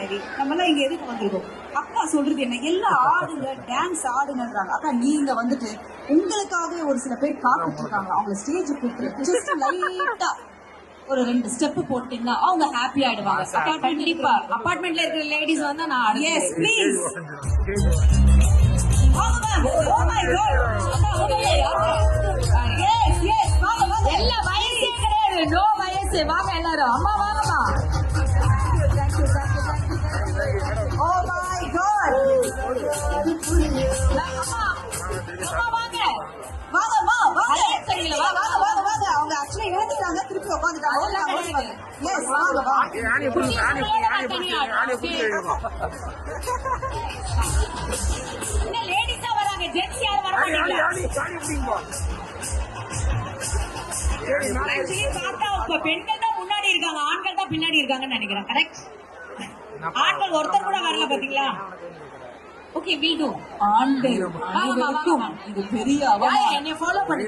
சரி, நம்ம எல்லாம் இங்க எதுக்கு வந்திருக்கோம்? அக்கா சொல்றது என்ன, எல்லாம் ஆடுங்க, டான்ஸ் ஆடுங்கன்றாங்க. அக்கா நீங்க வந்துட்டு உங்களுக்காகவே ஒரு சில பேர் காத்துட்டு இருக்காங்க. அவங்க ஸ்டேஜ் கூப்பிட்டு ஜஸ்ட் லைட்டா ஒரு 2 ஸ்டெப் போட்டீங்கன்னா அவங்க ஹாப்பி ஆயிடுவாங்க. அக்கா கண்டிப்பா அபார்ட்மெண்ட்ல இருக்கிற லேடிஸ் வந்தா நான் ஆடுறேன். Yes please. வாங்க ma'am. Oh my God. Yes yes வாங்க வாங்க. எல்லா வயசே கிடையாது, நோ வயசு. வாங்க எல்லாரும். அம்மா வாங்கம்மா. Oh my God. அம்மா வாங்க வாங்கம்மா வாங்க. சரிங்களா? வாங்க வாங்க வாங்க. அவங்க ஆக்சுவலி எழுந்துட்டாங்க, திருப்பி உட்காந்துட்டாங்க. எஸ் வாங்க வாங்க. என்ன லேடிஸா வராங்க, ஜென்ஸ் யாரும் வர மாட்டீங்களா? ஆக்சுவலி பார்த்தா பெண்கள் தான் முன்னாடி இருக்காங்க, ஆண்கள் தான் பின்னாடி இருக்காங்கன்னு நினைக்கிறேன். கரெக்ட்? ஆண்கள் ஒருத்தர் கூட வரல பாத்தீங்களா? ஓகே வி டு ஆண்கள் அனைவருக்கும் இது பெரிய அவமானம். என்னை ஃபாலோ பண்ணி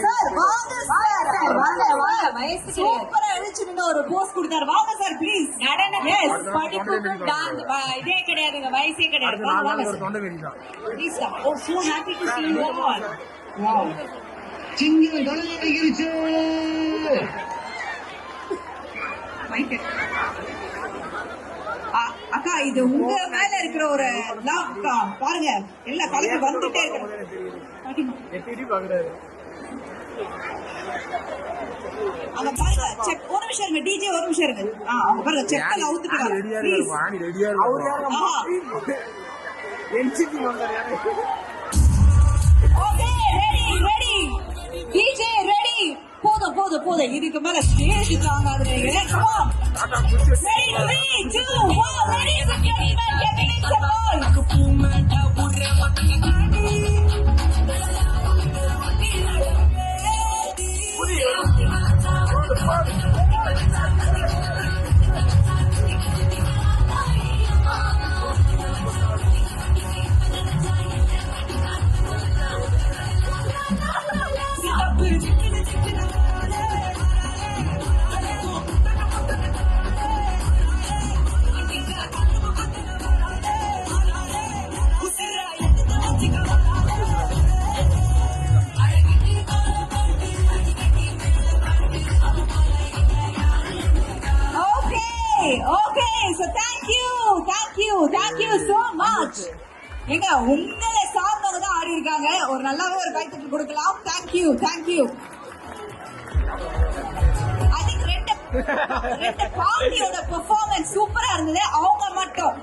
சார் வாங்க சார் வாங்க வாங்க. வயசு சூப்பரா எழுச்சி நின்னு ஒரு போஸ் கொடுத்தாரு. வாங்க சார் ப்ளீஸ். நடன படிப்பு டான்ஸ் இதே கிடையாதுங்க, வயசே கிடையாது. வாங்க sir please. Oh so happy to see you all. Wow சிங்க தலையிலிருச்சு மைக். அக்கா இது உங்க மேல இருக்கிற ஒரு அக்கா பாருங்க, எல்லா கலந்து வந்துட்டே இருக்கு. அங்க பாருங்க செக். ஒரு நிமிஷம் இருங்க டிஜே, ஒரு நிமிஷம் இருங்க. அவங்க பாருங்க செக்கல அவுத்துட்டாங்க. Please okay ready ready DJ ready. போதும் போதும் போதும், இதுக்கு மேல ஸ்டேஜ் தாங்காதுங்க. Come on ready 3 2 1 ready gentlemen, getting in the ball. Thank you so much. எங்க உங்களை சார்ந்தவங்க தான் ஆடி இருக்காங்க. ஒரு நல்லாவே ஒரு கைத்தட்டு கொடுக்கலாம். Thank you. I think ரெண்டு பார்ட்டியோட பெர்ஃபார்மன்ஸ் சூப்பரா இருந்தது. அவங்க மட்டும்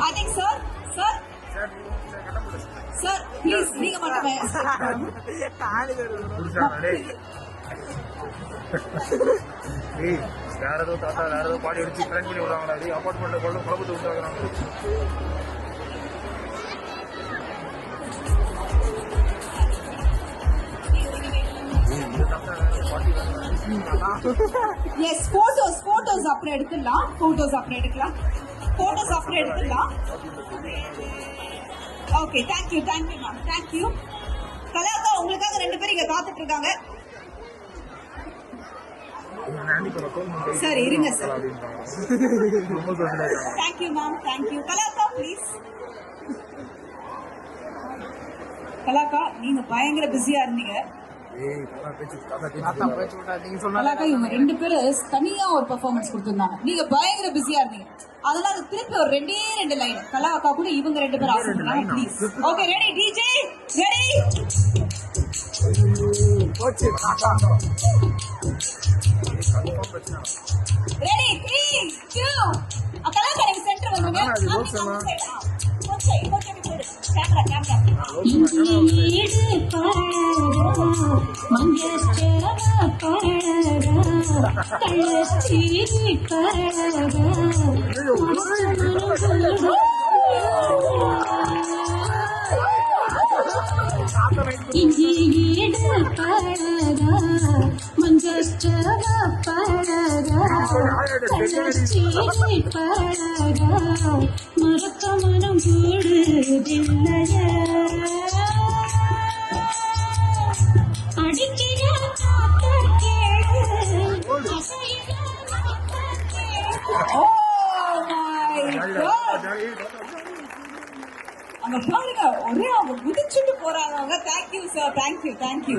I think sir please நீங்க மட்டுமே வேற ஏதோ தாத்தா வேற ஏதோ பாடி அடிச்சு பிளான் பண்ணி விடுறாங்களா? அது அப்பார்ட்மெண்ட்ல குழப்பத்தை உண்டாக்குறாங்க. எஸ் போட்டோஸ் அப்புறம் எடுத்துடலாம். Okay thank you ma'am. தேங்க்யூ கலாக்கா. உங்களுக்காக 2 பேர் இங்க காத்துட்டு இருக்காங்க. சார் இருங்க சார். Thank you ma'am. தேங்க்யூ கலாக்கா. ப்ளீஸ் கலாக்கா, நீங்க பயங்கர பிஸியா இருந்தீங்க. கலாக்கா இவங்க 2 பேரும் தனியா ஒரு பெர்ஃபார்மன்ஸ் கொடுத்திருந்தாங்க. நீங்க பயங்கர பிஸியா இருந்தீங்க. அதனால திருப்பி ஒரு 2 லைன் கலாக்கா கூட இவங்க 2 பேரும் ஆசைப்படுறாங்க. Please okay ready DJ ready. Ready 3 2 கலாக்கா நீங்க சென்டர் வந்துருங்க. மறக்க மனம் கூடுதில்லைய அடிக்கிற காத்த கேளு Oh my God. அங்க பாருங்க ஒரே அவங்க குதிச்சுட்டு போறாங்க அவங்க. Thank you sir, thank you.